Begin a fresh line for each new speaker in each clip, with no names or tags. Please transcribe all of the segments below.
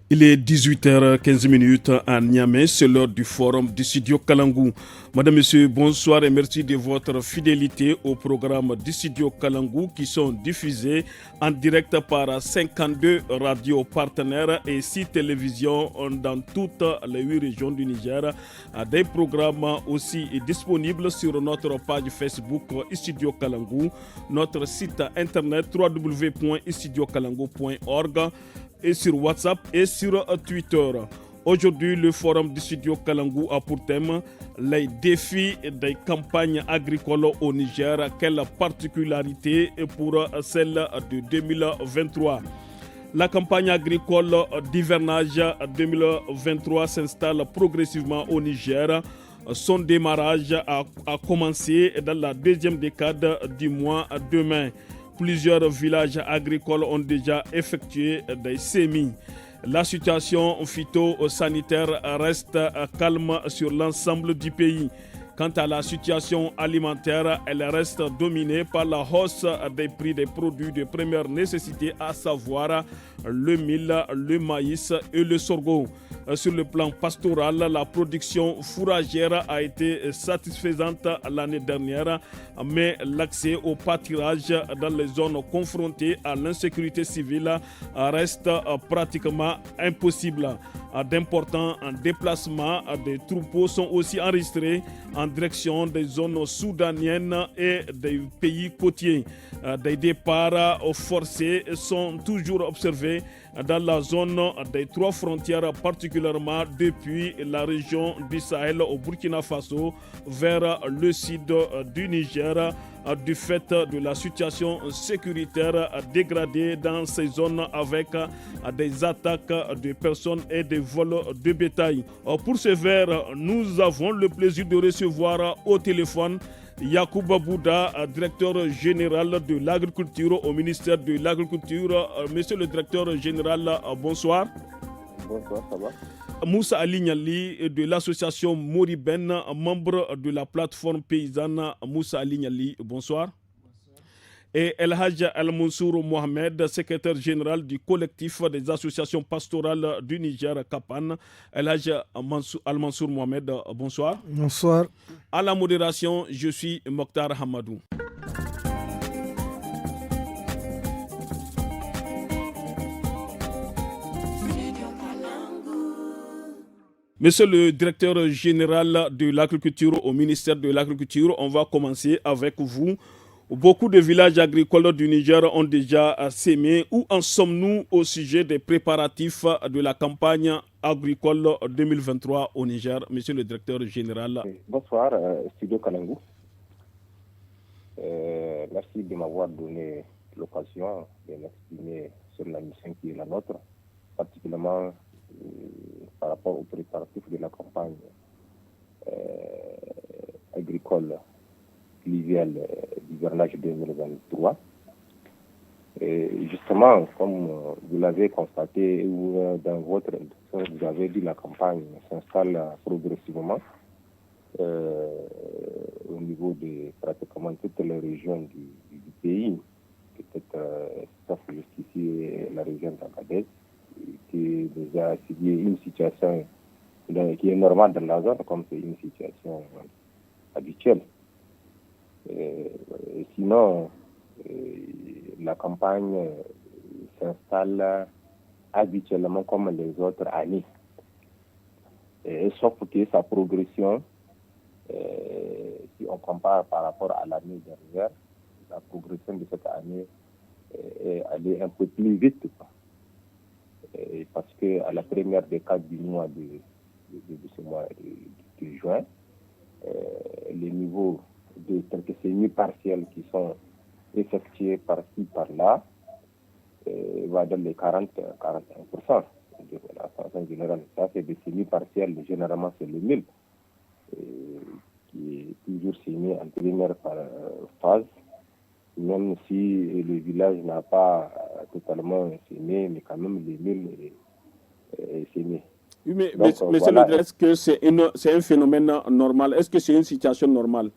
Il est 18h15 à Niamey, c'est l'heure du forum du studio Kalangou. Madame, Monsieur, bonsoir et merci de votre fidélité au programme du studio Kalangou qui sont diffusés en direct par 52 radios partenaires et 6 télévisions dans toutes les 8 régions du Niger. Des programmes aussi disponibles sur notre page Facebook Studio Kalangou, notre site internet www.studiokalangou.org et sur WhatsApp et sur Twitter. Aujourd'hui, le forum du studio Kalangou a pour thème les défis des campagnes agricoles au Niger. Quelle particularité pour celle de 2023? La campagne agricole d'hivernage 2023 s'installe progressivement au Niger. Son démarrage a commencé dans la deuxième décade du mois de mai. Plusieurs villages agricoles ont déjà effectué des semis. La situation phytosanitaire reste calme sur l'ensemble du pays. Quant à la situation alimentaire, elle reste dominée par la hausse des prix des produits de première nécessité, à savoir le mil, le maïs et le sorgho. Sur le plan pastoral, la production fourragère a été satisfaisante l'année dernière, mais l'accès au pâturage dans les zones confrontées à l'insécurité civile reste pratiquement impossible. D'importants déplacements des troupeaux sont aussi enregistrés en direction des zones soudaniennes et des pays côtiers. Des départs forcés sont toujours observés dans la zone des 3 frontières, particulièrement depuis la région du Sahel au Burkina Faso vers le sud du Niger, du fait de la situation sécuritaire dégradée dans ces zones avec des attaques de personnes et des vols de bétail. Pour ce faire, nous avons le plaisir de recevoir au téléphone Yacouba Bouda, directeur général de l'agriculture au ministère de l'Agriculture. Monsieur le directeur général, bonsoir.
Bonsoir, ça va?
Moussa Ali Niali de l'association Moriben, membre de la plateforme paysanne. Moussa Ali Niali, bonsoir. Et El Hadj Al-Mansour Mohamed, secrétaire général du collectif des associations pastorales du Niger, Kapan. El Hadj Al-Mansour Mohamed, bonsoir.
Bonsoir.
À la modération, je suis Mokhtar Hamadou. Monsieur le directeur général de l'agriculture au ministère de l'Agriculture, on va commencer avec vous. Beaucoup de villages agricoles du Niger ont déjà sémé. Où en sommes-nous au sujet des préparatifs de la campagne agricole 2023 au Niger, monsieur le directeur général?
Bonsoir, Studio Kalangou. Merci de m'avoir donné l'occasion de m'exprimer sur la mission qui est la nôtre, particulièrement par rapport aux préparatifs de la campagne agricole pluviale d'hivernage 2023. Et justement, comme vous l'avez constaté, dans votre introduction, vous avez dit la campagne s'installe progressivement au niveau de pratiquement toutes les régions du pays. Peut-être, sauf jusqu'ici, la région d'Agadez, qui est déjà subi une situation qui est normale dans la zone, comme c'est une situation habituelle. Sinon, la campagne s'installe habituellement comme les autres années. Sauf que sa progression, si on compare par rapport à l'année dernière, la progression de cette année est allée un peu plus vite. Parce qu'à la première décade du mois de ce mois de juin, les niveaux de quelques semis partiels qui sont effectués par-ci, par-là, va dans les 40-41% de la façon générale. Ça, c'est des semis partiels, généralement c'est le mil, qui est toujours semé en première phase, même si le village n'a pas totalement semé, mais quand même le mil est semé.
Oui, mais monsieur le directeur, est-ce que c'est un phénomène normal? Est-ce que c'est une situation normale?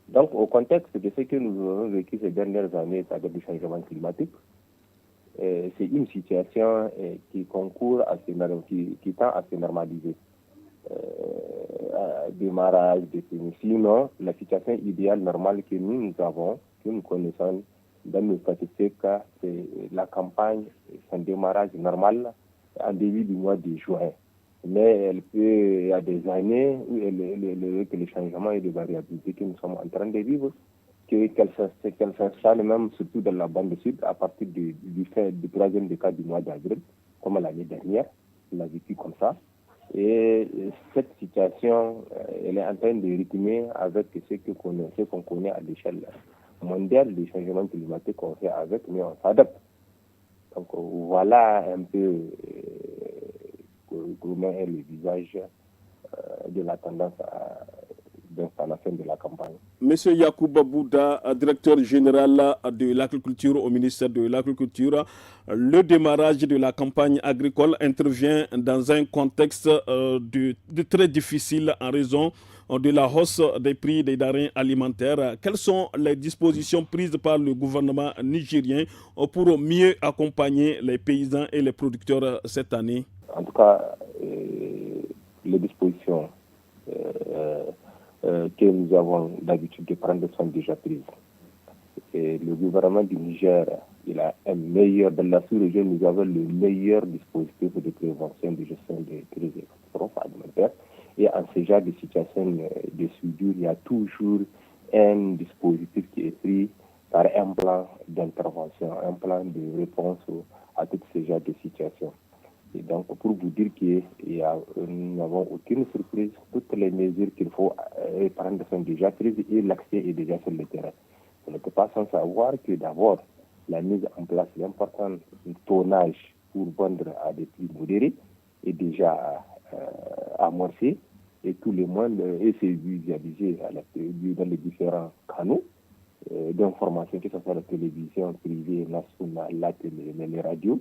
Donc, au contexte de ce que nous avons vécu ces dernières années, c'est-à-dire du changement climatique, c'est une situation qui concourt qui tend à se normaliser. Démarrage de semis. Sinon, la situation idéale normale que nous avons, que nous connaissons dans nos statistiques, c'est la campagne, son démarrage normal en début du mois de juin. Mais il y a des années où que les changements et les variabilités que nous sommes en train de vivre, qu'elle s'installe même surtout dans la bande sud à partir du troisième décade du mois d'avril, comme l'année dernière, on l'a vécu comme ça. Et cette situation, elle est en train de rythmer avec ce qu'on connaît à l'échelle mondiale, les changements climatiques qu'on fait avec, mais on s'adapte. Donc voilà un peu comment est le visage de la tendance d'installation de la campagne.
Monsieur Yacouba Bouda, directeur général de l'agriculture au ministère de l'Agriculture, le démarrage de la campagne agricole intervient dans un contexte de très difficile en raison de la hausse des prix des denrées alimentaires. Quelles sont les dispositions prises par le gouvernement nigérien pour mieux accompagner les paysans et les producteurs cette année?
En tout cas, les dispositions que nous avons d'habitude de prendre sont déjà prises. Et le gouvernement du Niger, il a un meilleur, dans la sous-région, nous avons le meilleur dispositif de prévention de gestion des crises et catastrophes alimentaires. Et en ce genre de situation de soudure, il y a toujours un dispositif qui est pris par un plan d'intervention, un plan de réponse à toutes ces genres de situations. Et donc, pour vous dire que nous n'avons aucune surprise, toutes les mesures qu'il faut prendre sont déjà prises et l'accès est déjà sur le terrain. On ne peut pas sans savoir que d'abord, la mise en place d'un tonnage pour vendre à des prix modérés est déjà amorcée et tout le monde c'est visualisé dans les différents canaux d'information, que ce soit la télévision privée, nationale, la télé, les radios.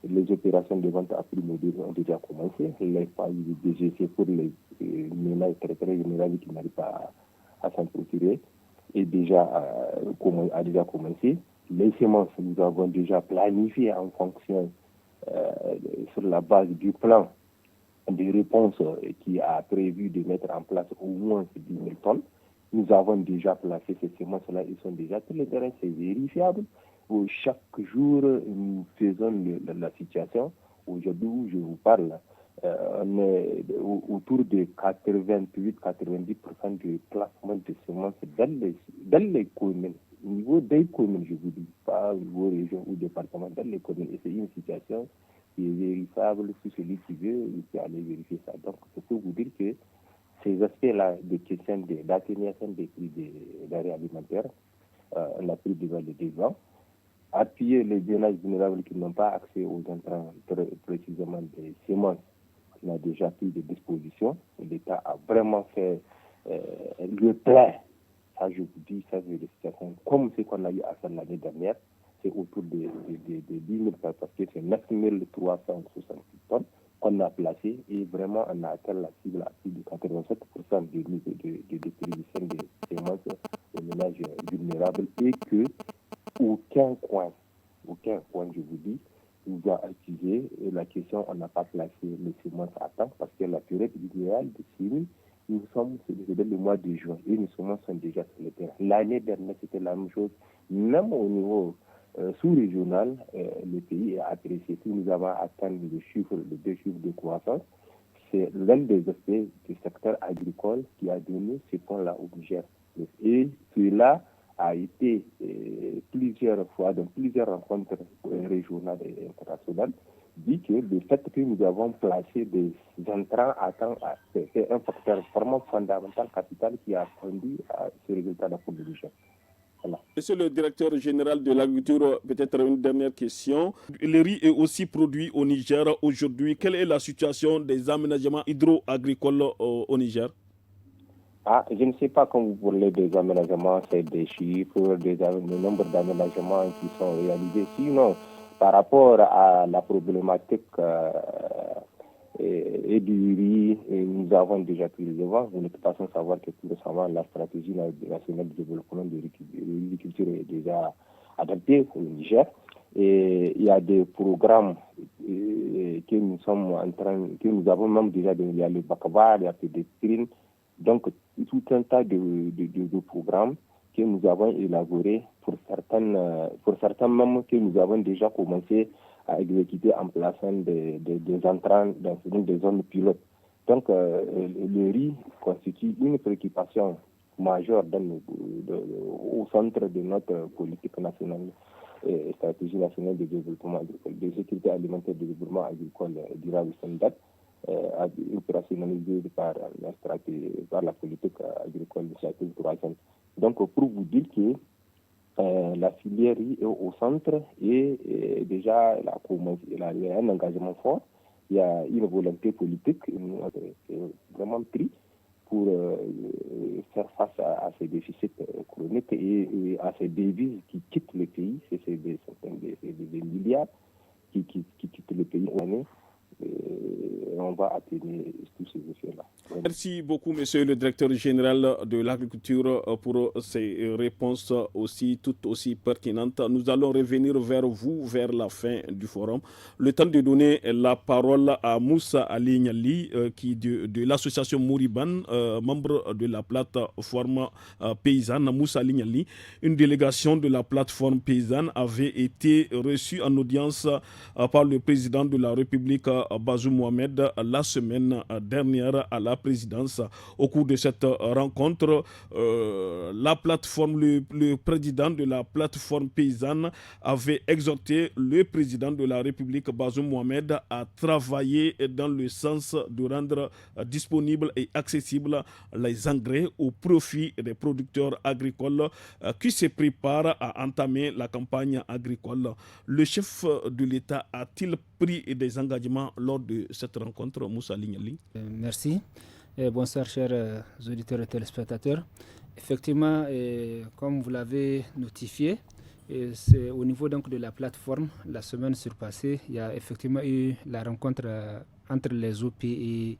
Les opérations de vente à prix modéré ont déjà commencé. Les phases de DGC pour les ménages très vulnérables qui n'arrivent pas à s'en procurer a déjà commencé. Les semences, nous avons déjà planifié en fonction sur la base du plan de réponse qui a prévu de mettre en place au moins 10 000 tonnes. Nous avons déjà placé ces semences-là, ils sont déjà sur le terrain, c'est vérifiable. Chaque jour, nous faisons la situation. Aujourd'hui où je vous parle, on est autour de 88-90% du placement de semences dans les communes. Au niveau des communes, je vous dis, pas au niveau région ou département, dans les communes. Et c'est une situation qui est vérifiable. Si celui qui veut, il peut aller vérifier ça. Donc, je peux vous dire que ces aspects-là de question d'atténuation des prix des denrées alimentaires, on a pris devant les devants. Appuyer les ménages vulnérables qui n'ont pas accès aux intrants, très précisément des semences. On a déjà pris des dispositions. L'État a vraiment fait le plein. Ça, je vous dis, ça, c'est des situations comme ce qu'on a eu à faire l'année dernière. C'est autour de 10 000 parce que c'est 9 366 tonnes qu'on a placées et vraiment on a atteint la cible à plus de 87% de distribution des semences aux ménages vulnérables et que aucun coin, je vous dis, nous a accusé. Et la question, on n'a pas placé les semences à temps parce que la période idéale de semis, c'est le mois de juin et les semences sont déjà sur le terrain. L'année dernière, c'était la même chose. Même au niveau sous-régional, le pays a apprécié. Si nous avons atteint les 2 chiffres de croissance, c'est l'un des aspects du secteur agricole qui a donné ce point-là au Niger. Et cela a été plusieurs fois, dans plusieurs rencontres régionales et internationales, dit que le fait que nous avons placé des intrants à temps, c'est un facteur vraiment fondamental, capital, qui a conduit à ce résultat de la production. Voilà.
Monsieur le directeur général de l'agriculture, peut-être une dernière question. Le riz est aussi produit au Niger aujourd'hui. Quelle est la situation des aménagements hydro-agricoles au Niger?
Je ne sais pas quand vous parlez des aménagements, c'est des chiffres, le nombre d'aménagements qui sont réalisés. Sinon, par rapport à la problématique et du riz, nous avons déjà pris le devant. Vous n'êtes pas sans savoir que tout récemment, la stratégie nationale de développement de l'agriculture est déjà adaptée au Niger. Et il y a des programmes que nous sommes que nous avons même déjà, il y a le BACABAR, il y a Pédétrine, donc tout un tas de programmes que nous avons élaborés pour certains même que nous avons déjà commencé à exécuter en plaçant des entrants dans des zones pilotes. Donc le riz constitue une préoccupation majeure au centre de notre politique nationale. Stratégie nationale de développement agricole, de sécurité alimentaire, de développement agricole durable sans date, opérationnalisée par la politique agricole de chacune 300. Donc, pour vous dire que la filière est au centre et déjà il y a un engagement fort, il y a une volonté politique, vraiment pris pour faire face à ces déficits chroniques et à ces devises qui quittent le pays. C'est des milliards qui quittent le pays en année. On va atteindre tous ces effets-là.
Merci beaucoup, monsieur le directeur général de l'agriculture, pour ces réponses toutes aussi pertinentes. Nous allons revenir vers vous vers la fin du forum. Le temps de donner la parole à Moussa Ali Niali, qui de l'association Mouriban, membre de la plateforme paysanne. Moussa Ali Niali, une délégation de la plateforme paysanne avait été reçue en audience par le président de la République, Bazoum Mohamed, la semaine dernière à la présidence. Au cours de cette rencontre, le président de la plateforme paysanne avait exhorté le président de la République, Bazoum Mohamed, à travailler dans le sens de rendre disponibles et accessibles les engrais au profit des producteurs agricoles qui se préparent à entamer la campagne agricole. Le chef de l'État a-t-il pris des engagements lors de cette rencontre, Moussa Lignali?
Merci. Bonsoir, chers auditeurs et téléspectateurs. Effectivement, comme vous l'avez notifié, c'est au niveau donc de la plateforme, la semaine surpassée, il y a effectivement eu la rencontre entre les OP et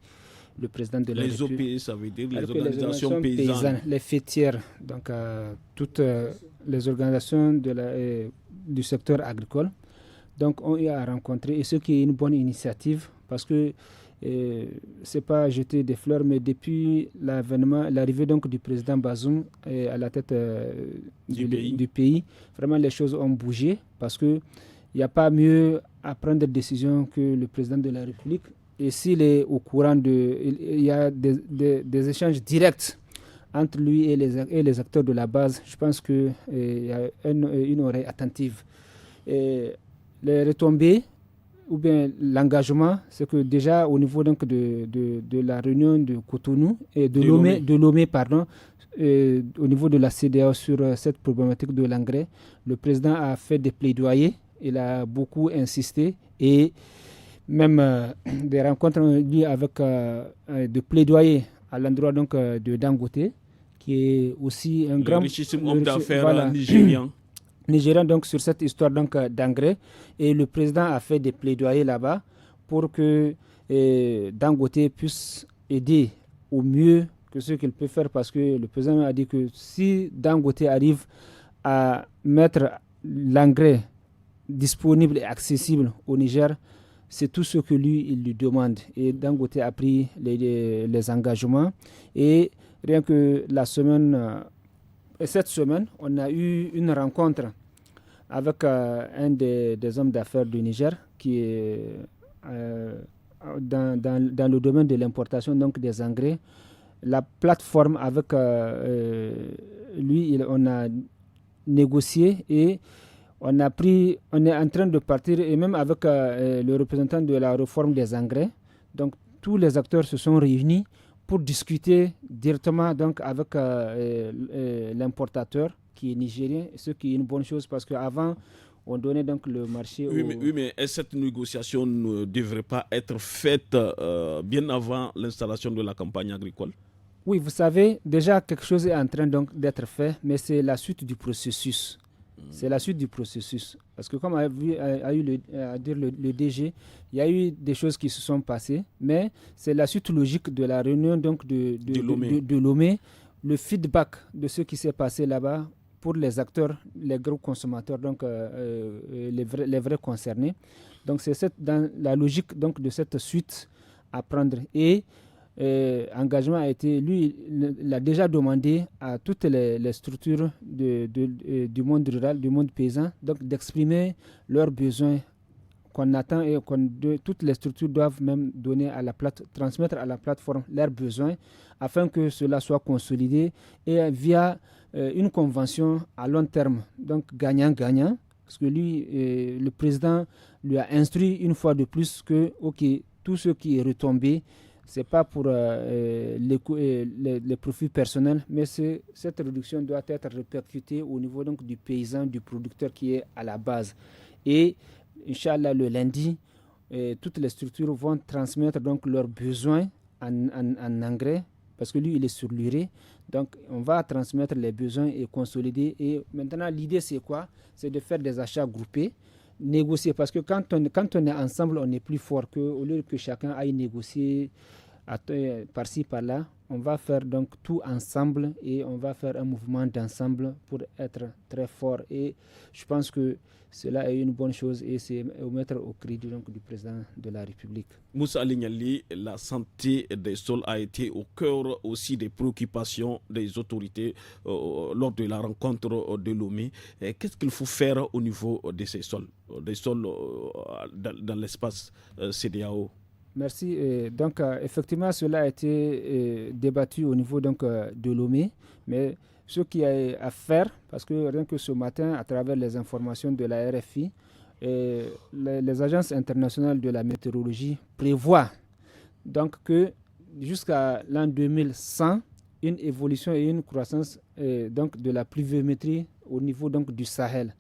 le président de la République.
Les OP, ça veut dire les organisations paysannes.
Les fêtières, donc toutes les organisations du secteur agricole, donc ont eu à rencontrer, et ce qui est une bonne initiative, parce que c'est pas jeter des fleurs, mais depuis l'arrivée donc du président Bazoum à la tête du pays, vraiment les choses ont bougé, parce que il n'y a pas mieux à prendre des décisions que le président de la République. Et s'il est au courant il y a des échanges directs entre lui et les acteurs de la base, je pense qu'il y a une oreille attentive. Et les retombées ou bien l'engagement, c'est que déjà au niveau donc de la réunion de Cotonou et de Lomé, au niveau de la CEDEAO sur cette problématique de l'engrais, le président a fait des plaidoyers, il a beaucoup insisté et même des rencontres liées avec des plaidoyers à l'endroit donc de Dangote, qui est aussi un grand
richissime homme d'affaires nigérian.
Nigérian, donc sur cette histoire donc d'engrais, et le président a fait des plaidoyers là-bas pour que Dangote puisse aider au mieux que ce qu'il peut faire, parce que le président a dit que si Dangote arrive à mettre l'engrais disponible et accessible au Niger, c'est tout ce que il lui demande. Et Dangote a pris les engagements, et rien que cette semaine, on a eu une rencontre avec un des hommes d'affaires du Niger qui est dans le domaine de l'importation donc des engrais. La plateforme avec lui, on a négocié et on est en train de partir, et même avec le représentant de la réforme des engrais. Donc tous les acteurs se sont réunis pour discuter directement donc avec l'importateur qui est nigérien, ce qui est une bonne chose, parce qu'avant on donnait donc le marché.
Oui, mais cette négociation ne devrait pas être faite bien avant l'installation de la campagne agricole?
Oui, vous savez, déjà quelque chose est en train donc d'être fait, mais c'est la suite du processus. C'est la suite du processus. Parce que comme a eu à dire le DG, il y a eu des choses qui se sont passées, mais c'est la suite logique de la réunion donc de Lomé, le feedback de ce qui s'est passé là-bas pour les acteurs, les gros consommateurs, donc les vrais concernés. Donc c'est dans la logique donc, de cette suite à prendre. Et engagement a été, lui, il a déjà demandé à toutes les structures du monde rural, du monde paysan, donc d'exprimer leurs besoins qu'on attend et toutes les structures doivent même donner transmettre à la plateforme leurs besoins afin que cela soit consolidé et via une convention à long terme, donc gagnant-gagnant, parce que lui, le président lui a instruit une fois de plus que tout ce qui est retombé, ce n'est pas pour les profits personnels, mais cette réduction doit être répercutée au niveau donc, du paysan, du producteur qui est à la base. Et Inch'Allah, le lundi, toutes les structures vont transmettre donc, leurs besoins en engrais, parce que lui, il est sur l'urée. Donc, on va transmettre les besoins et consolider. Et maintenant, l'idée, c'est quoi? C'est de faire des achats groupés, négocier. Parce que quand on est ensemble, on est plus fort qu'au lieu que chacun aille négocier par-ci, par-là. On va faire donc tout ensemble et on va faire un mouvement d'ensemble pour être très fort. Et je pense que cela est une bonne chose et c'est au mettre au crédit donc, du président de la République.
Moussa Alignali, la santé des sols a été au cœur aussi des préoccupations des autorités lors de la rencontre de Lomé. Qu'est-ce qu'il faut faire au niveau de ces sols, des sols dans l'espace CEDEAO?
Merci. Donc, effectivement, cela a été débattu au niveau donc, de Lomé, mais ce qu'il y a à faire, parce que rien que ce matin, à travers les informations de la RFI, les agences internationales de la météorologie prévoient donc que jusqu'à l'an 2100, une évolution et une croissance donc, de la pluviométrie au niveau donc, du Sahel.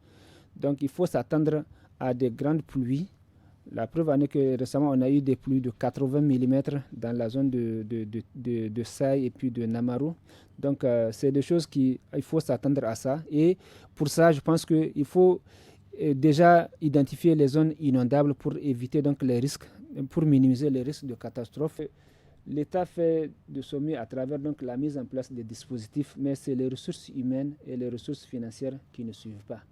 Donc, il faut s'attendre à des grandes pluies. La preuve en est que récemment, on a eu des pluies de 80 mm dans la zone de Saï et puis de Namaro. Donc, c'est des choses il faut s'attendre à ça. Et pour ça, je pense qu'il faut déjà identifier les zones inondables pour éviter donc, les risques, pour minimiser les risques de catastrophes. L'État fait de son mieux à travers donc, la mise en place des dispositifs, mais c'est les ressources humaines et les ressources financières qui ne suivent pas.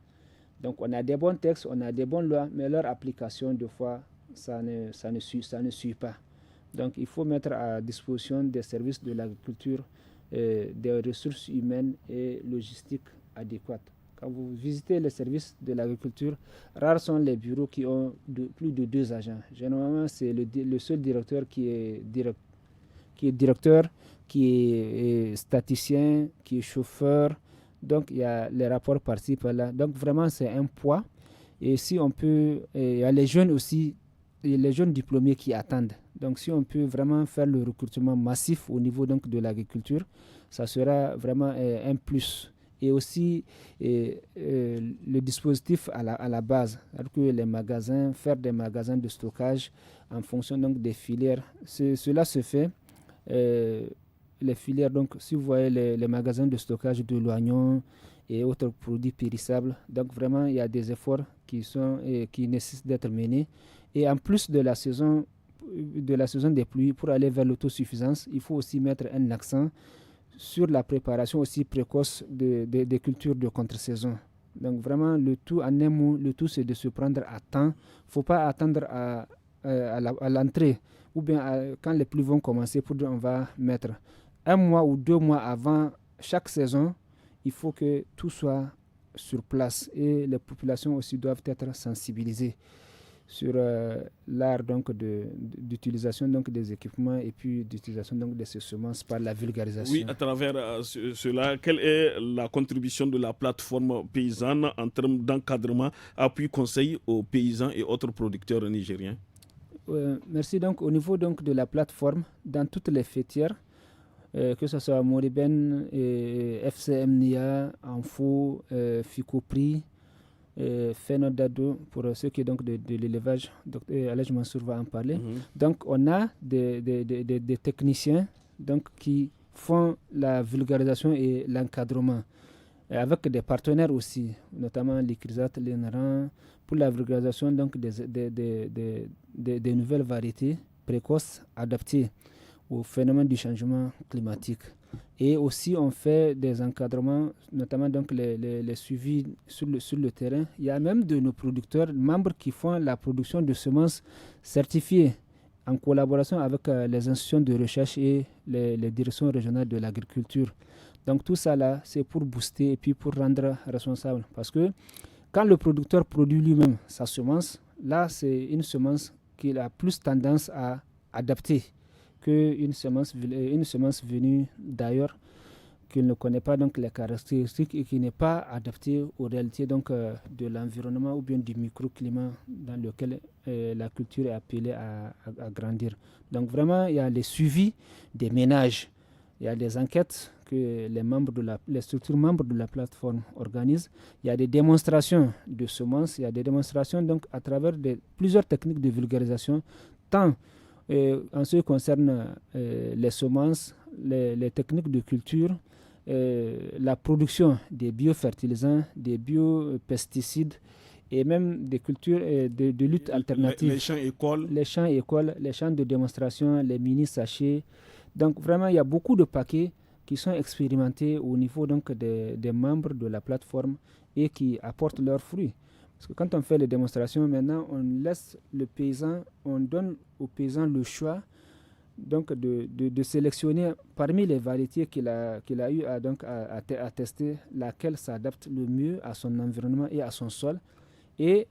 Donc on a des bons textes, on a des bonnes lois, mais leur application, des fois, ça ne suit pas. Donc il faut mettre à disposition des services de l'agriculture des ressources humaines et logistiques adéquates. Quand vous visitez les services de l'agriculture, rares sont les bureaux qui ont plus de 2 agents. Généralement, c'est le seul directeur qui est directeur, qui est statisticien, qui est chauffeur. Donc, il y a les rapports par-ci, par-là. Donc, vraiment, c'est un poids. Et si on peut... il y a les jeunes aussi, les jeunes diplômés qui attendent. Donc, si on peut vraiment faire le recrutement massif au niveau donc, de l'agriculture, ça sera vraiment un plus. Et aussi, le dispositif à la base, alors que les magasins, faire des magasins de stockage en fonction donc, des filières, cela se fait. Les filières, donc si vous voyez les magasins de stockage de l'oignon et autres produits périssables, donc vraiment il y a des efforts qui nécessitent d'être menés. Et en plus de la saison des pluies, pour aller vers l'autosuffisance, il faut aussi mettre un accent sur la préparation aussi précoce des cultures de contre-saison. Donc vraiment le tout, en un mot, le tout c'est de se prendre à temps. Il ne faut pas attendre à l'entrée ou bien quand les pluies vont commencer pour dire on va mettre 1 mois ou 2 mois avant chaque saison, il faut que tout soit sur place et les populations aussi doivent être sensibilisées sur l'art donc d'utilisation donc des équipements et puis d'utilisation donc de ces semences par la vulgarisation.
Oui, à travers cela, quelle est la contribution de la plateforme paysanne en termes d'encadrement, appui, conseil aux paysans et autres producteurs nigériens?
Merci. Donc au niveau donc de la plateforme, dans toutes les fêtières, que ce soit Moriben, FCM NIA, Anfo, Ficopri, Fenodado, pour ceux qui est donc de l'élevage, Alej Mansour va en parler. Donc on a des techniciens donc, qui font la vulgarisation et l'encadrement, avec des partenaires aussi, notamment l'ICRISAT, l'INRAN, pour la vulgarisation donc, des nouvelles variétés précoces adaptées au phénomène du changement climatique. Et aussi, on fait des encadrements, notamment donc les suivis sur le terrain. Il y a même de nos producteurs, membres qui font la production de semences certifiées en collaboration avec les institutions de recherche et les directions régionales de l'agriculture. Donc tout ça là, c'est pour booster et puis pour rendre responsable. Parce que quand le producteur produit lui-même sa semence, là c'est une semence qu'il a plus tendance à adapter qu'une semence venue d'ailleurs, qu'il ne connaît pas donc les caractéristiques et qui n'est pas adaptée aux réalités donc, de l'environnement ou bien du microclimat dans lequel la culture est appelée à grandir. Donc vraiment, il y a les suivis des ménages, il y a des enquêtes que les structures membres de la plateforme organisent, il y a des démonstrations de semences, il y a des démonstrations donc à travers plusieurs techniques de vulgarisation, tant en ce qui concerne les semences, les techniques de culture, la production des biofertilisants, des biopesticides et même des cultures de lutte alternative.
Les champs écoles.
Les champs de démonstration, les mini-sachets. Donc vraiment, il y a beaucoup de paquets qui sont expérimentés au niveau donc, des membres de la plateforme et qui apportent leurs fruits. Parce que quand on fait les démonstrations, maintenant, on laisse le paysan, on donne au paysan le choix donc de sélectionner parmi les variétés qu'il a eu à tester, laquelle s'adapte le mieux à son environnement et à son sol. Et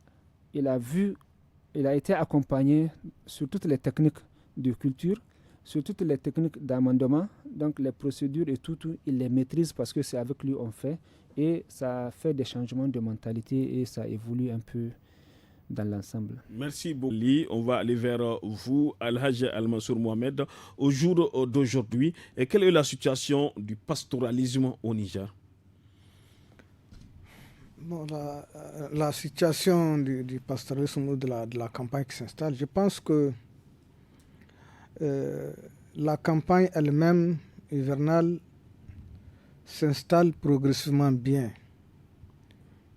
il a été accompagné sur toutes les techniques de culture, sur toutes les techniques d'amendement, donc les procédures et tout, il les maîtrise parce que c'est avec lui qu'on fait. Et ça fait des changements de mentalité et ça évolue un peu dans l'ensemble.
Merci beaucoup. On va aller vers vous, Al-Hajj Al-Mansour Mohamed. Au jour d'aujourd'hui, et quelle est la situation du pastoralisme au Niger?
Bon, la situation du pastoralisme ou de la campagne qui s'installe, je pense que la campagne elle-même hivernale s'installe progressivement bien.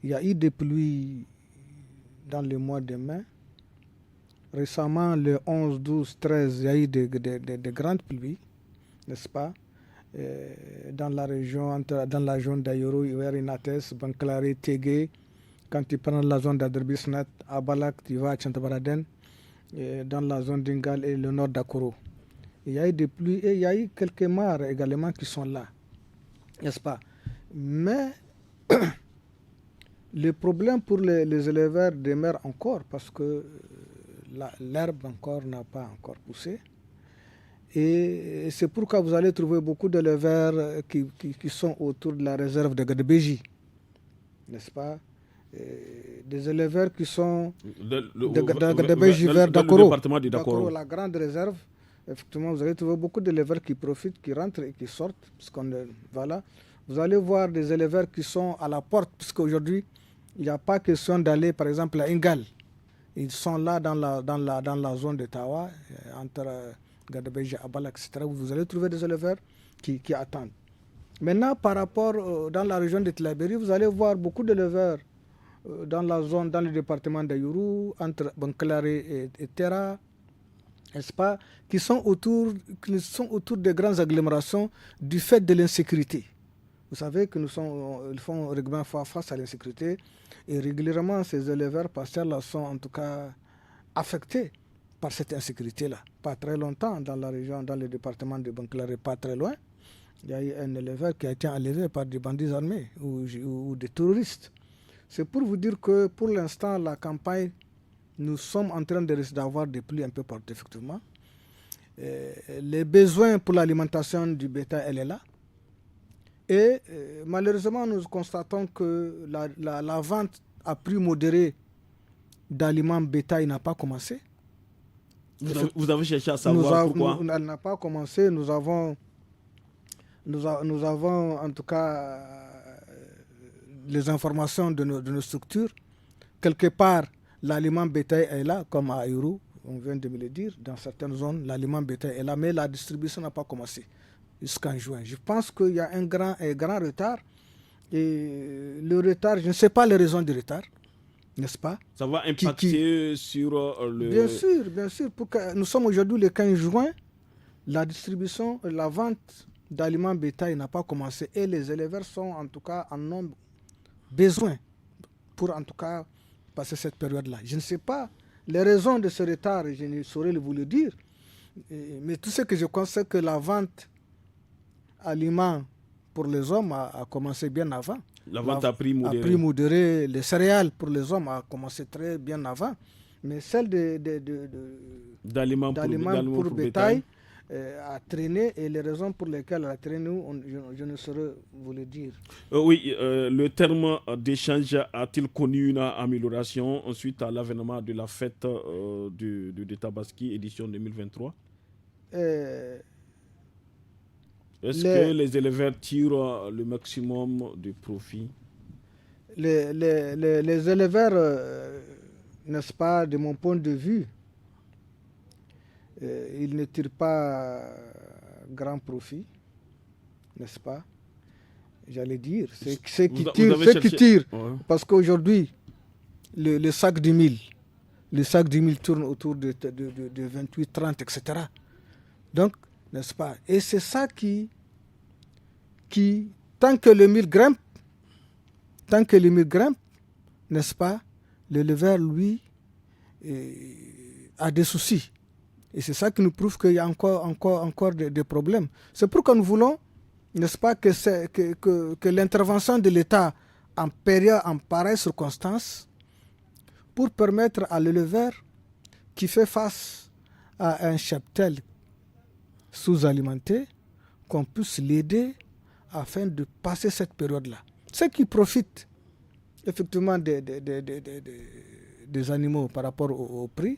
Il y a eu des pluies dans le mois de mai. Récemment, le 11, 12, 13, il y a eu de grandes pluies, n'est-ce pas, dans la région, dans la zone d'Ayoro, Inates, Banklari, Tégué. Quand tu prends la zone d'Aderbisnat, à Balak, tu vas à Tchantavaraden, dans la zone d'Ingal et le nord d'Akoro. Il y a eu des pluies et il y a eu quelques mares également qui sont là, n'est-ce pas? Mais le problème pour les éleveurs demeure encore parce que l'herbe encore n'a pas encore poussé. Et c'est pourquoi vous allez trouver beaucoup d'éleveurs qui sont autour de la réserve de Gadebéji, n'est-ce pas? Des éleveurs qui sont de Gadebéji vers Dakoro, Dakoro, la grande réserve. Effectivement, vous allez trouver beaucoup d'éleveurs qui profitent, qui rentrent et qui sortent. Voilà. Vous allez voir des éleveurs qui sont à la porte, puisqu'aujourd'hui, il n'y a pas question d'aller, par exemple, à Ingal. Ils sont là dans la zone de Tawa, entre Gadebéji, Abala, etc. Vous allez trouver des éleveurs qui attendent. Maintenant, par rapport dans la région de Tillabéri, vous allez voir beaucoup d'éleveurs dans le département d'Ayuru, entre Banklari et Terra, n'est-ce pas, qui sont autour des grandes agglomérations du fait de l'insécurité. Vous savez que ils font régulièrement face à l'insécurité et régulièrement ces éleveurs pastoraux sont en tout cas affectés par cette insécurité-là. Pas très longtemps dans la région, dans le département de Banklari, pas très loin, il y a eu un éleveur qui a été enlevé par des bandits armés ou des terroristes. C'est pour vous dire que pour l'instant, la campagne, nous sommes en train d'avoir des pluies un peu partout, effectivement. Les besoins pour l'alimentation du bétail, elle est là. Et malheureusement, nous constatons que la vente à prix modéré d'aliments bétail n'a pas commencé.
Vous avez cherché à savoir pourquoi?
Elle n'a pas commencé. Nous avons en tout cas les informations de nos structures. Quelque part, l'aliment bétail est là, comme à Ayuru, on vient de me le dire. Dans certaines zones, l'aliment bétail est là, mais la distribution n'a pas commencé jusqu'en juin. Je pense qu'il y a un grand retard. Et le retard, je ne sais pas les raisons du retard, n'est-ce pas?
Ça va impacter sur le...
Bien sûr. Nous sommes aujourd'hui le 15 juin. La distribution, la vente d'aliments bétail n'a pas commencé et les éleveurs sont en tout cas en nombre besoin pour en tout cas passer cette période-là. Je ne sais pas les raisons de ce retard, je ne saurais vous le dire, mais tout ce que je constate, c'est que la vente aliments pour les hommes a commencé bien avant.
La vente à prix modéré.
À prix modéré, les céréales pour les hommes a commencé très bien avant, mais celle d'aliments pour bétail a traîné, et les raisons pour lesquelles elle a traîné, je ne saurais vous le dire.
Oui, le terme d'échange a-t-il connu une amélioration suite à l'avènement de la fête de Tabaski édition 2023? Est-ce que les éleveurs tirent le maximum de profit?
Les éleveurs, n'est-ce pas, de mon point de vue, ils ne tirent pas grand profit, n'est-ce pas? J'allais dire, ceux qui tirent, ouais. Parce qu'aujourd'hui, le sac du 1000 tourne autour de 28, 30, etc. Donc, n'est-ce pas? Et c'est ça qui tant que le 1000 grimpe, n'est-ce pas, l'éleveur, lui, a des soucis. Et c'est ça qui nous prouve qu'il y a encore des problèmes. C'est pourquoi nous voulons, n'est-ce pas, que l'intervention de l'État en pareille circonstance, pour permettre à l'éleveur qui fait face à un cheptel sous-alimenté, qu'on puisse l'aider afin de passer cette période-là. Ceux qui profitent effectivement des animaux par rapport au prix,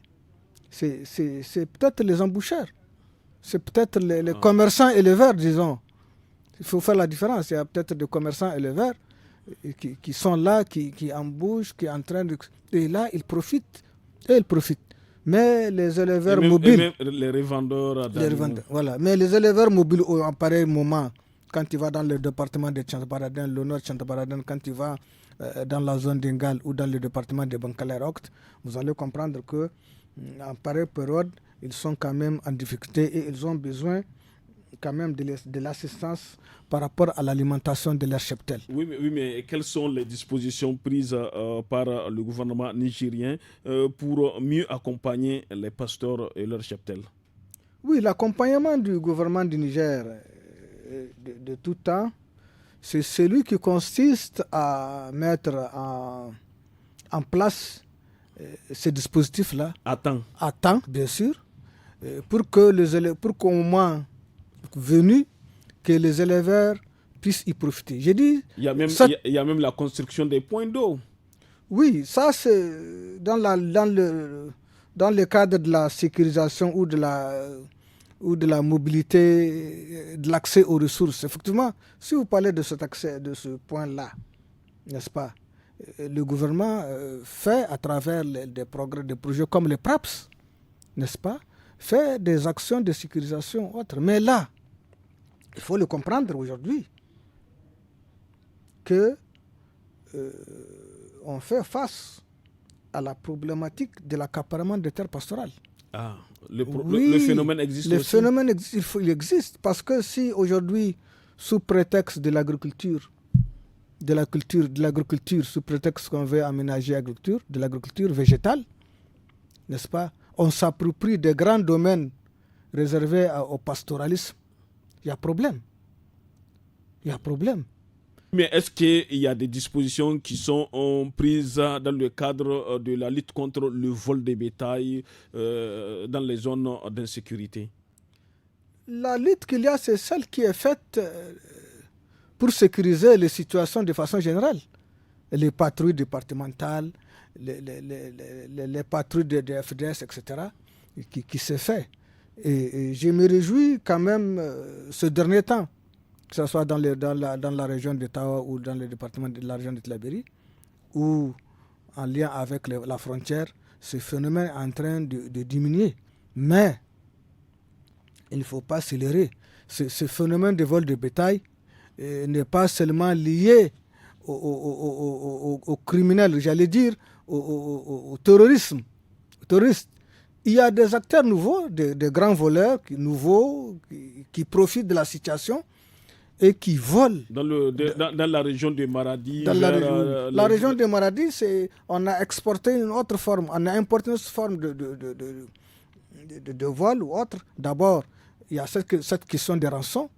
c'est peut-être les emboucheurs, c'est peut-être les commerçants éleveurs, disons. Il faut faire la différence. Il y a peut-être des commerçants éleveurs qui sont là, qui embauchent, qui sont en train de... Et là, ils profitent. Mais les éleveurs mobiles...
Et même les revendeurs d'animaux.
Voilà. Mais les éleveurs mobiles, en pareil moment, quand tu vas dans le département de Tchantaparadan, le nord de Tchantaparadan, quand tu vas dans la zone d'Ingal ou dans le département de Bankale-Rokt, vous allez comprendre que en pareille période, ils sont quand même en difficulté et ils ont besoin quand même de l'assistance par rapport à l'alimentation de leur cheptel.
Oui, mais quelles sont les dispositions prises par le gouvernement nigérien pour mieux accompagner les pasteurs et leur cheptel?
Oui, l'accompagnement du gouvernement du Niger de tout temps, c'est celui qui consiste à mettre en place ces dispositifs-là.
À temps,
bien sûr, pour qu'au moment venu, que les éleveurs puissent y profiter. J'ai dit...
Il y a même la construction des points d'eau.
Oui, ça c'est dans le cadre de la sécurisation ou de la mobilité, de l'accès aux ressources. Effectivement, si vous parlez de cet accès, de ce point-là, n'est-ce pas, le gouvernement fait à travers des projets comme les PRAPS, n'est-ce pas, fait des actions de sécurisation autres. Mais là, il faut le comprendre aujourd'hui que on fait face à la problématique de l'accaparement des terres pastorales.
Ah, le phénomène existe aussi.
Le phénomène il existe parce que si aujourd'hui, sous prétexte de l'agriculture, sous prétexte qu'on veut aménager l'agriculture, de l'agriculture végétale, n'est-ce pas, on s'approprie des grands domaines réservés au pastoralisme, il y a problème.
Mais est-ce qu'il y a des dispositions qui sont prises dans le cadre de la lutte contre le vol des bétail dans les zones d'insécurité?
La lutte qu'il y a, c'est celle qui est faite pour sécuriser les situations de façon générale. Les patrouilles départementales, les patrouilles de FDS, etc., qui s'est fait. Et je me réjouis quand même ce dernier temps, que ce soit dans la région de Tawa ou dans le département de la région de Tlaberi, où en lien avec la frontière, ce phénomène est en train de diminuer. Mais il ne faut pas accélérer. Ce phénomène de vol de bétail n'est pas seulement lié aux criminels, j'allais dire, au terrorisme. Il y a des acteurs nouveaux, des grands voleurs qui profitent de la situation et qui volent.
Dans la région de Maradi.
La région de Maradi, on a exporté une autre forme, on a importé une autre forme de vol ou autre. D'abord, il y a cette question des rançons,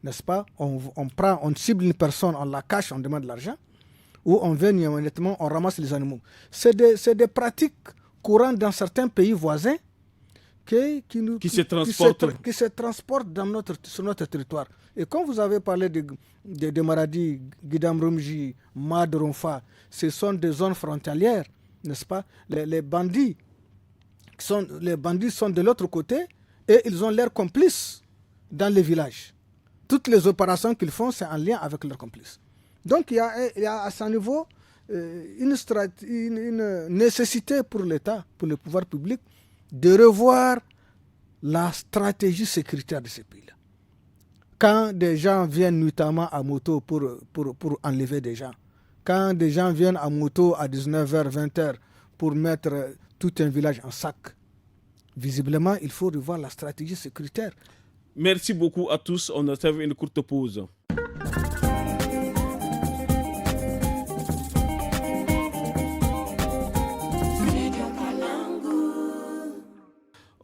n'est-ce pas? On cible une personne, on la cache, on demande de l'argent, ou on vient immédiatement, on ramasse les animaux. C'est des pratiques courantes dans certains pays voisins qui se transportent sur notre territoire. Et quand vous avez parlé de Maradi, Guidam Rumji, Madronfa, ce sont des zones frontalières, n'est-ce pas? Les bandits sont de l'autre côté et ils ont l'air complices dans les villages. Toutes les opérations qu'ils font, c'est en lien avec leurs complices. Donc il y a à ce niveau une nécessité pour l'État, pour le pouvoir public, de revoir la stratégie sécuritaire de ces pays-là. Quand des gens viennent notamment à moto pour enlever des gens, quand des gens viennent à moto à 19h, 20h pour mettre tout un village en sac, visiblement, il faut revoir la stratégie sécuritaire.
Merci beaucoup à tous. On a fait une courte pause.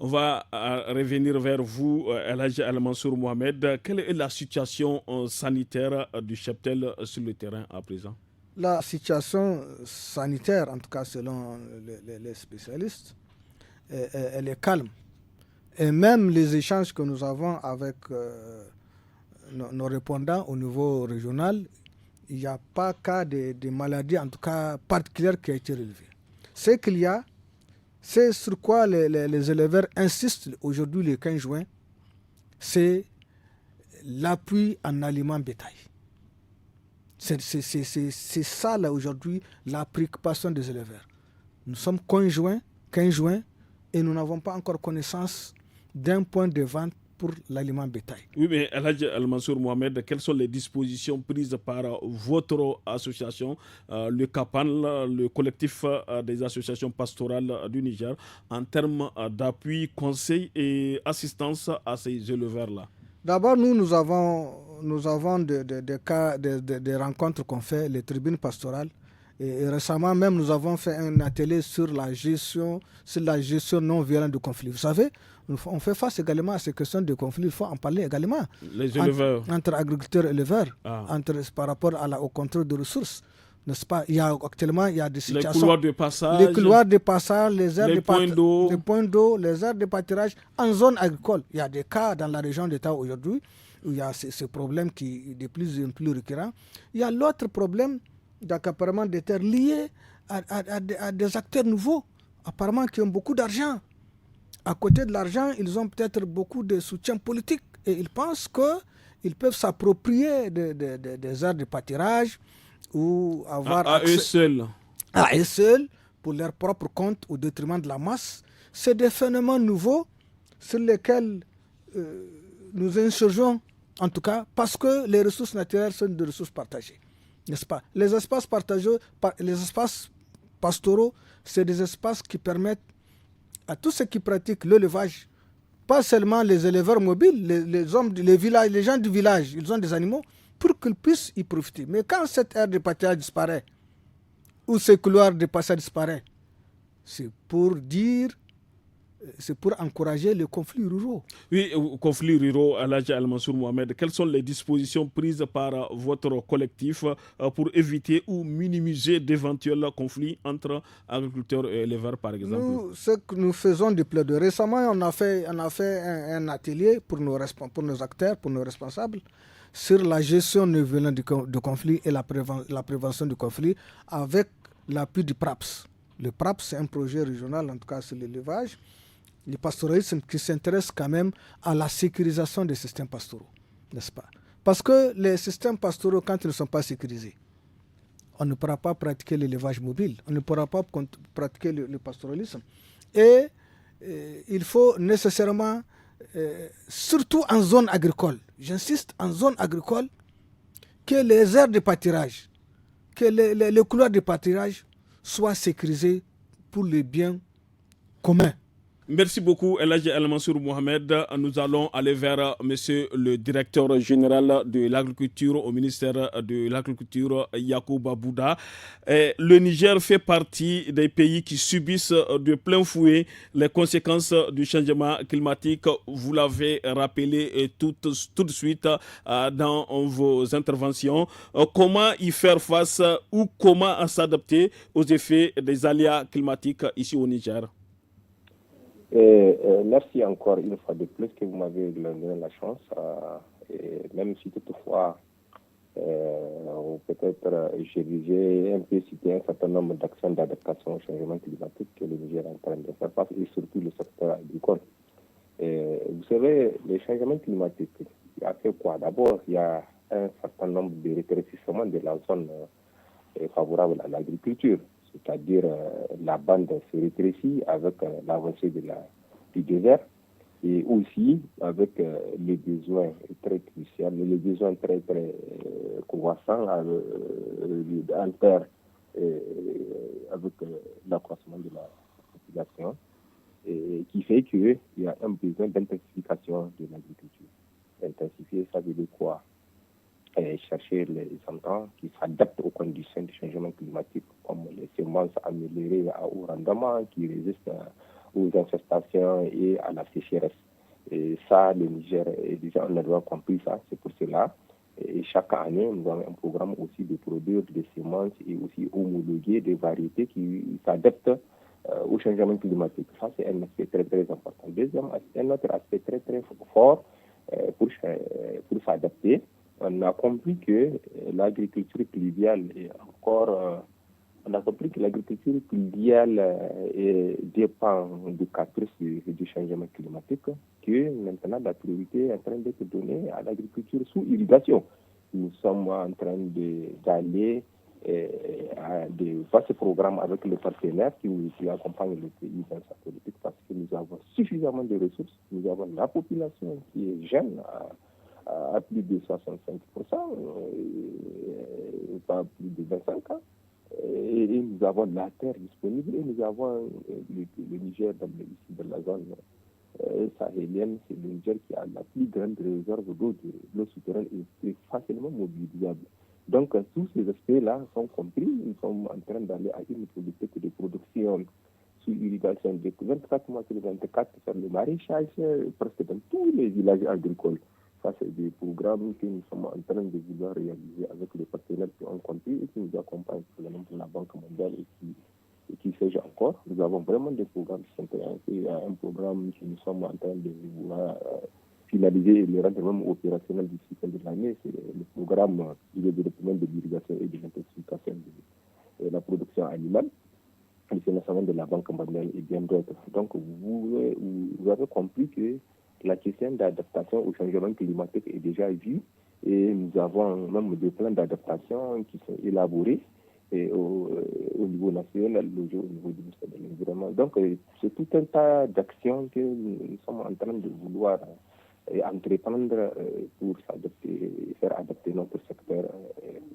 On va revenir vers vous, El Hadj Al-Mansour Mohamed. Quelle est la situation sanitaire du cheptel sur le terrain à présent?
La situation sanitaire, en tout cas selon les spécialistes, elle est calme. Et même les échanges que nous avons avec nos répondants au niveau régional, il n'y a pas cas de maladie, en tout cas particulière, qui a été relevée. Ce qu'il y a, c'est sur quoi les éleveurs insistent aujourd'hui, le 15 juin, c'est l'appui en aliments bétail. C'est ça, là, aujourd'hui, la préoccupation des éleveurs. Nous sommes 15 juin, et nous n'avons pas encore connaissance d'un point de vente pour l'aliment bétail.
Oui, mais El Hadj Al-Mansour Mohamed, quelles sont les dispositions prises par votre association, le CAPAN, le collectif des associations pastorales du Niger, en termes d'appui, conseil et assistance à ces éleveurs-là?
D'abord, nous avons des rencontres qu'on fait, les tribunes pastorales. Et récemment même, nous avons fait un atelier sur la gestion non violente du conflit. Vous savez, on fait face également à ces questions de conflit. Il faut en parler également.
Les éleveurs.
Entre agriculteurs et éleveurs, par rapport au contrôle de ressources. N'est-ce pas? Actuellement, il y a des situations.
Les couloirs de passage.
Les couloirs de passage, les
points d'eau,
les aires de pâturage en zone agricole. Il y a des cas dans la région d'État aujourd'hui où il y a ce problème qui est de plus en plus récurrent. Il y a l'autre problème d'accaparement des terres liées à des acteurs nouveaux, apparemment qui ont beaucoup d'argent. À côté de l'argent, ils ont peut-être beaucoup de soutien politique et ils pensent qu'ils peuvent s'approprier des aires de pâturage ou avoir
eux seuls.
À eux seuls, pour leur propre compte, au détriment de la masse. C'est des phénomènes nouveaux sur lesquels nous insurgeons, en tout cas, parce que les ressources naturelles sont des ressources partagées. N'est-ce pas? Les espaces partagés, les espaces pastoraux, c'est des espaces qui permettent à tous ceux qui pratiquent l'élevage, pas seulement les éleveurs mobiles, les gens du village, ils ont des animaux, pour qu'ils puissent y profiter. Mais quand cette aire de pâturage disparaît, ou ce couloir de passage disparaît, c'est pour encourager les conflits ruraux.
Oui, conflits ruraux, El Hadj Al-Mansour Mohamed, quelles sont les dispositions prises par votre collectif pour éviter ou minimiser d'éventuels conflits entre agriculteurs et éleveurs, par exemple?
Ce que nous faisons du plaidoyer, récemment, on a fait un atelier pour nos acteurs, pour nos responsables, sur la gestion non violente du conflit et la prévention du conflit avec l'appui du PRAPS. Le PRAPS, c'est un projet régional, en tout cas sur l'élevage, le pastoralisme qui s'intéresse quand même à la sécurisation des systèmes pastoraux, n'est-ce pas? Parce que les systèmes pastoraux, quand ils ne sont pas sécurisés, on ne pourra pas pratiquer l'élevage mobile, on ne pourra pas pratiquer le pastoralisme. Et il faut nécessairement, surtout en zone agricole, j'insiste, en zone agricole, que les aires de pâturage, que les couloirs de pâturage soient sécurisés pour les biens communs.
Merci beaucoup, Elhadji El-Mansour Mohamed. Nous allons aller vers monsieur le directeur général de l'agriculture au ministère de l'Agriculture, Yacouba Bouda. Le Niger fait partie des pays qui subissent de plein fouet les conséquences du changement climatique. Vous l'avez rappelé tout de suite dans vos interventions. Comment y faire face ou comment s'adapter aux effets des aléas climatiques ici au Niger?
Merci encore une fois de plus que vous m'avez donné la chance. Et même si toutefois, peut-être j'ai un peu cité un certain nombre d'actions d'adaptation au changement climatique que le Niger est en train de faire face, et surtout le secteur agricole. Vous savez, le changement climatique a fait quoi? D'abord, il y a un certain nombre de rétrécissements de la zone favorable à l'agriculture. C'est-à-dire la bande se rétrécit avec l'avancée du désert et aussi avec les besoins très cruciaux, les besoins très croissants en terre avec l'accroissement de la population, et qui fait qu'il y a un besoin d'intensification de l'agriculture. Intensifier, ça veut dire quoi? Chercher les intrants qui s'adaptent aux conditions du changement climatique, comme les semences améliorées au rendement, qui résistent aux infestations et à la sécheresse. Et ça, le Niger, déjà, on a déjà compris ça. C'est pour cela, et chaque année, nous avons un programme aussi de produire des semences et aussi homologuer des variétés qui s'adaptent au changement climatique. Ça, c'est un aspect très, très important. Deuxième aspect, un autre aspect très, très fort pour s'adapter. On a compris que l'agriculture pluviale est encore... on a compris que l'agriculture pluviale dépend du caprice du changement climatique, que maintenant la priorité est en train d'être donnée à l'agriculture sous irrigation. Nous sommes en train d'aller à des vastes programmes avec les partenaires qui accompagnent le pays dans sa politique, parce que nous avons suffisamment de ressources, nous avons la population qui est jeune à plus de 65%, pas plus de 25 ans. Et nous avons la terre disponible et nous avons le Niger dans la zone sahélienne. C'est le Niger qui a la plus grande réserve d'eau, de l'eau souterraine, et facilement mobilisable. Donc tous ces aspects-là sont compris. Nous sommes en train d'aller à une politique de production sous irrigation de 24 mois sur 24, faire le maraîchage presque dans tous les villages agricoles. Ça, c'est des programmes que nous sommes en train de vouloir réaliser avec les partenaires qui ont compris et qui nous accompagnent, par exemple la Banque mondiale et qui siège encore. Nous avons vraiment des programmes qui sont intéressants. Il y a un programme que nous sommes en train de vouloir finaliser et le rendre même opérationnel d'ici fin de l'année. C'est le programme de développement de l'irrigation et de l'intensification de la production animale, le financement de la Banque mondiale et bien d'autres. Donc, vous avez compris que la question d'adaptation au changement climatique est déjà vue, et nous avons même des plans d'adaptation qui sont élaborés au niveau national, au niveau du ministère de l'Environnement. Donc, c'est tout un tas d'actions que nous sommes en train de vouloir entreprendre pour faire adapter notre secteur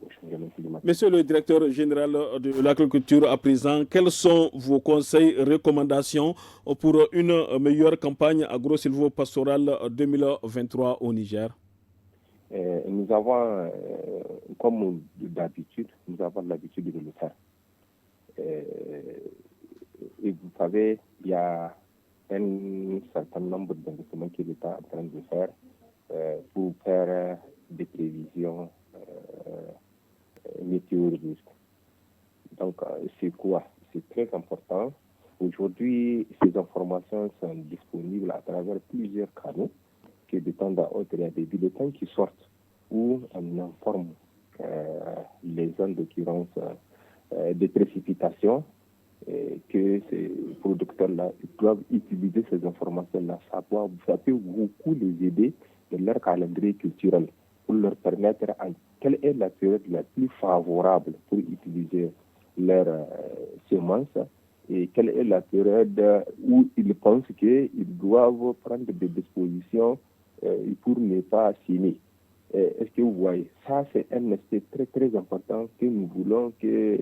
au changement climatique.
Monsieur le directeur général de l'agriculture, à présent, quels sont vos conseils, recommandations pour une meilleure campagne agro-silvopastorale 2023 au Niger?
Nous avons, comme d'habitude, nous avons l'habitude de le faire. Et vous savez, il y a un certain nombre d'investissements que l'État est en train de faire pour faire des prévisions météorologiques. Donc, c'est quoi? C'est très important. Aujourd'hui, ces informations sont disponibles à travers plusieurs canaux, que de temps à autre, il y a des bulletins qui sortent où on informe les zones d'occurrence des précipitations, que ces producteurs-là doivent utiliser ces informations-là. Ça peut beaucoup les aider dans leur calendrier culturel pour leur permettre quelle est la période la plus favorable pour utiliser leurs semences et quelle est la période où ils pensent qu'ils doivent prendre des dispositions pour ne pas signer. Est-ce que vous voyez? Ça, c'est un aspect très, très important que nous voulons que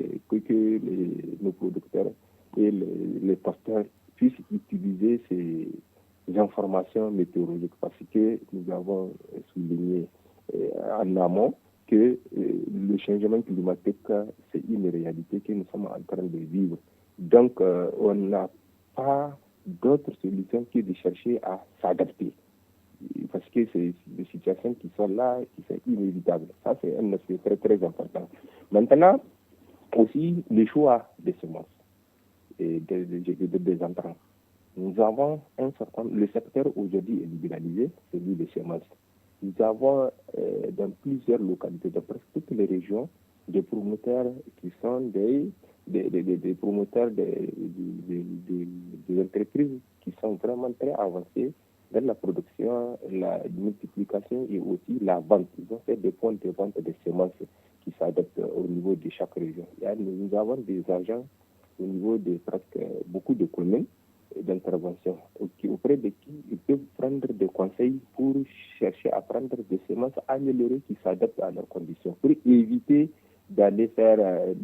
nos producteurs et les pasteurs puissent utiliser ces informations météorologiques, parce que nous avons souligné en amont que le changement climatique, c'est une réalité que nous sommes en train de vivre. Donc, on n'a pas d'autre solution que de chercher à s'adapter. Parce que c'est des situations qui sont là, qui sont inévitables. Ça, c'est un aspect très, très important. Maintenant, aussi, le choix des semences et des entrants. Nous avons le secteur aujourd'hui est libéralisé, celui des semences. Nous avons dans plusieurs localités, dans presque toutes les régions, des promoteurs qui sont des promoteurs des entreprises qui sont vraiment très avancées dans la production, la multiplication et aussi la vente. Ils ont fait des points de vente des semences qui s'adaptent au niveau de chaque région. Nous avons des agents au niveau de presque beaucoup de communes d'intervention auprès de qui ils peuvent prendre des conseils pour chercher à prendre des semences améliorées qui s'adaptent à leurs conditions, pour éviter d'aller faire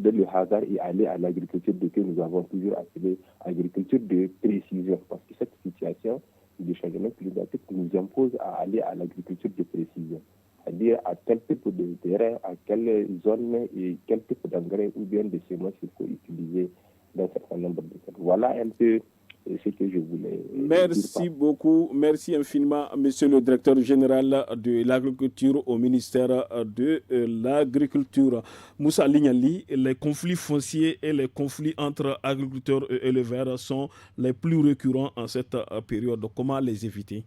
le hasard et aller à l'agriculture que nous avons toujours appelée agriculture de précision, parce que cette situation du changement climatique nous impose à aller à l'agriculture de précision, c'est-à-dire à quel type de terrain, à quelle zone et quel type d'engrais ou bien de semences il faut utiliser dans un certain nombre de cas. Voilà un peu ce que je voulais
Merci beaucoup, merci infiniment, monsieur le directeur général de l'agriculture au ministère de l'Agriculture. Moussa Lignali, les conflits fonciers et les conflits entre agriculteurs et éleveurs sont les plus récurrents en cette période. Comment les éviter?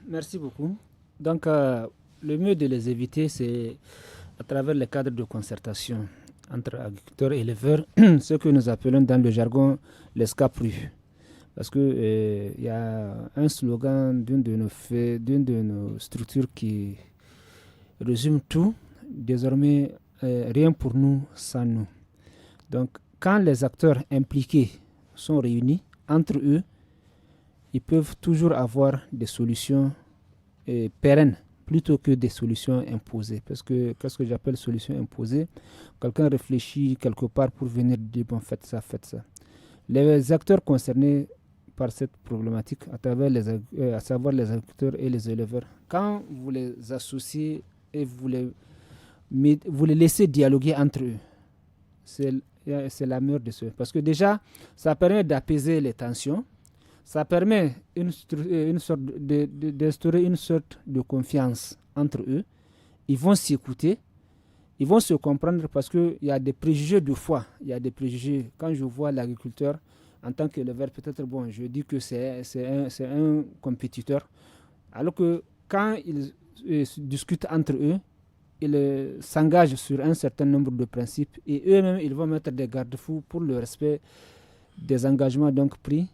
Merci beaucoup. Donc, le mieux de les éviter, c'est à travers les cadres de concertation entre agriculteurs et éleveurs, ce que nous appelons dans le jargon les SCAPRU. Parce qu'il y a un slogan d'une de nos structures qui résume tout. Désormais, rien pour nous sans nous. Donc, quand les acteurs impliqués sont réunis entre eux, ils peuvent toujours avoir des solutions pérennes plutôt que des solutions imposées. Parce que qu'est-ce que j'appelle solution imposée? Quelqu'un réfléchit quelque part pour venir dire bon, faites ça, faites ça. Les acteurs concernés par cette problématique, à savoir les agriculteurs et les éleveurs, quand vous les associez et vous les laissez dialoguer entre eux, c'est la meilleure des choses. Parce que déjà, ça permet d'apaiser les tensions. Ça permet d'instaurer une sorte de confiance entre eux. Ils vont s'écouter, ils vont se comprendre parce qu'il y a des préjugés de foi. Il y a des préjugés. Quand je vois l'agriculteur, en tant qu'éleveur, peut-être, bon, je dis que c'est un compétiteur. Alors que quand ils discutent entre eux, ils s'engagent sur un certain nombre de principes et eux-mêmes, ils vont mettre des garde-fous pour le respect des engagements donc pris.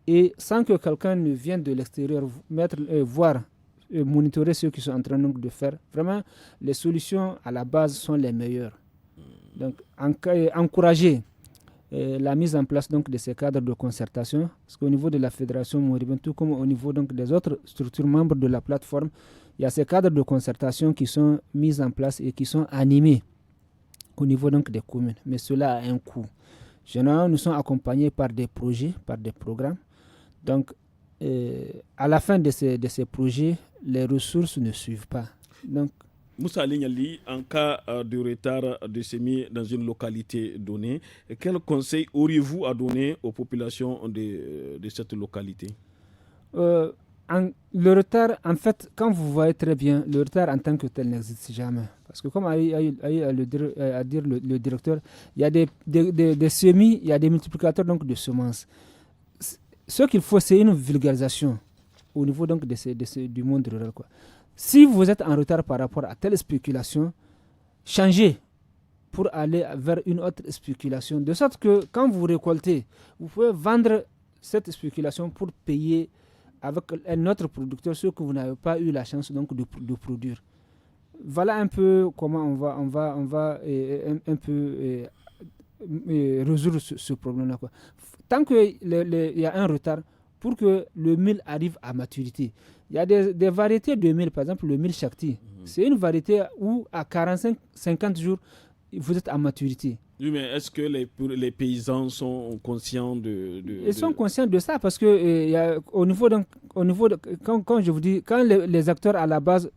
Et sans que quelqu'un ne vienne de l'extérieur voir, monitorer ce qu'ils sont en train de faire, vraiment, les solutions à la base sont les meilleures. Donc, encourager la mise en place donc, de ces cadres de concertation, parce qu'au niveau de la Fédération Moribund, tout comme au niveau donc, des autres structures membres de la plateforme, il y a ces cadres de concertation qui sont mis en place et qui sont animés au niveau donc, des communes. Mais cela a un coût. Généralement, nous sommes accompagnés par des projets, par des programmes. Donc, à la fin de ces projets, les ressources ne suivent pas. Donc,
Moussa Lignali, en cas de retard de semis dans une localité donnée, quel conseil auriez-vous à donner aux populations de cette localité?
Le retard, en fait, quand vous voyez très bien, le retard en tant que tel n'existe jamais. Parce que comme a dit le directeur, il y a des semis, il y a des multiplicateurs donc, de semences. Ce qu'il faut, c'est une vulgarisation au niveau donc, du monde rural. Quoi. Si vous êtes en retard par rapport à telle spéculation, changez pour aller vers une autre spéculation. De sorte que quand vous récoltez, vous pouvez vendre cette spéculation pour payer avec un autre producteur ce que vous n'avez pas eu la chance donc, de produire. Voilà un peu comment on va un peu résoudre ce problème-là. Quoi. Tant qu'il y a un retard, pour que le mil arrive à maturité, il y a des variétés de mil, par exemple le mil Shakti. C'est une variété où à 45-50 jours, vous êtes à maturité.
Oui, mais est-ce que les paysans sont conscients
Ils sont conscients de ça parce que au niveau quand je vous dis, quand les acteurs à la base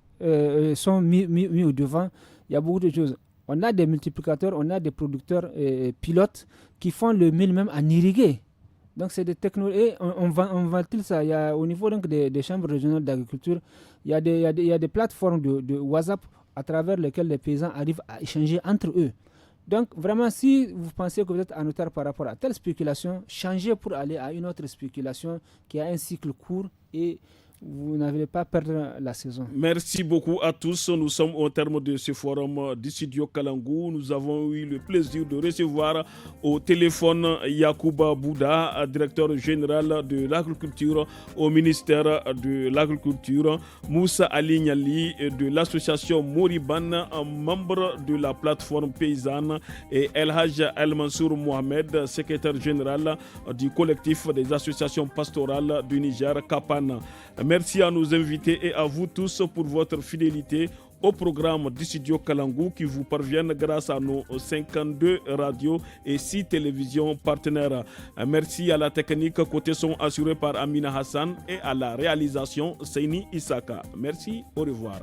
sont mis au devant, il y a beaucoup de choses. On a des multiplicateurs, on a des producteurs pilotes qui font le mil même en irrigué. Donc, c'est des technologies. On ventile ça. Il y a, au niveau donc, des chambres régionales d'agriculture, il y a des plateformes de WhatsApp à travers lesquelles les paysans arrivent à échanger entre eux. Donc, vraiment, si vous pensez que vous êtes en retard par rapport à telle spéculation, changez pour aller à une autre spéculation qui a un cycle court et vous n'allez pas perdre la saison.
Merci beaucoup à tous. Nous sommes au terme de ce forum du studio Kalangou. Nous avons eu le plaisir de recevoir au téléphone Yacouba Bouda, directeur général de l'agriculture au ministère de l'Agriculture, Moussa Ali Niali de l'association Moriban, membre de la plateforme paysanne, et El Haj El Mansour Mohamed, secrétaire général du collectif des associations pastorales du Niger, Kapana. Merci à nos invités et à vous tous pour votre fidélité au programme du studio Kalangou qui vous parviennent grâce à nos 52 radios et 6 télévisions partenaires. Merci à la technique côté son assurée par Amina Hassan et à la réalisation Seini Isaka. Merci, au revoir.